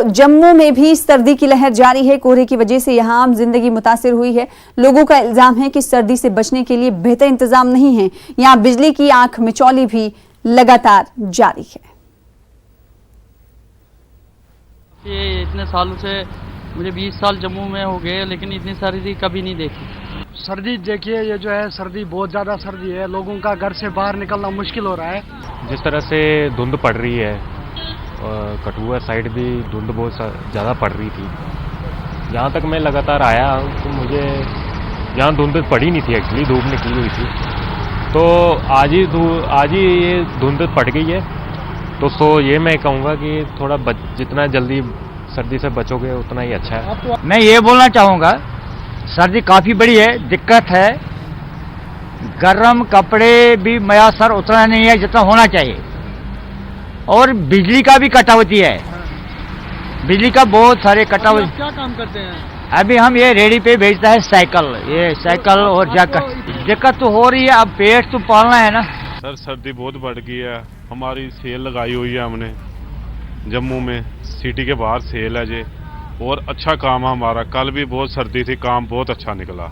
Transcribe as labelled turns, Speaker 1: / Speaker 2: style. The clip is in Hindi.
Speaker 1: जम्मू में भी सर्दी की लहर जारी है। कोहरे की वजह से यहां आम जिंदगी मुतासिर हुई है। लोगों का इल्जाम है कि सर्दी से बचने के लिए बेहतर इंतजाम नहीं है। यहां बिजली की आंख मिचौली भी लगातार जारी है।
Speaker 2: ये इतने सालों से मुझे 20 साल जम्मू में हो गए, लेकिन इतनी सर्दी कभी नहीं देखी।
Speaker 3: सर्दी देखिए, ये जो है सर्दी बहुत ज़्यादा सर्दी है। लोगों का घर से बाहर निकलना मुश्किल हो रहा है।
Speaker 4: जिस तरह से धुंध पड़ रही है, कठुआ साइड भी धुंध बहुत ज़्यादा पड़ रही थी। जहाँ तक मैं लगातार आया तो मुझे यहाँ धुंध पड़ी नहीं थी, एक्चुअली धूप निकली हुई थी। तो आज ही ये धुंध पड़ गई है। तो ये मैं कहूँगा कि थोड़ा जितना जल्दी सर्दी से बचोगे उतना ही अच्छा है।
Speaker 5: मैं ये बोलना चाहूँगा, सर्दी काफ़ी बड़ी है, दिक्कत है। गर्म कपड़े भी मयासर उतना नहीं है जितना होना चाहिए, और बिजली का भी कटौती है। बिजली का बहुत सारे कटौती।
Speaker 3: क्या काम करते हैं?
Speaker 5: अभी हम ये रेडी पे भेजता है साइकिल और जैकेट। दिक्कत तो हो रही है, अब पेट तो पालना है ना।
Speaker 6: सर सर्दी बहुत बढ़ गई है। हमारी सेल लगाई हुई है हमने जम्मू में, सिटी के बाहर सेल है जे, और अच्छा काम है हमारा। कल भी बहुत सर्दी थी, काम बहुत अच्छा निकला।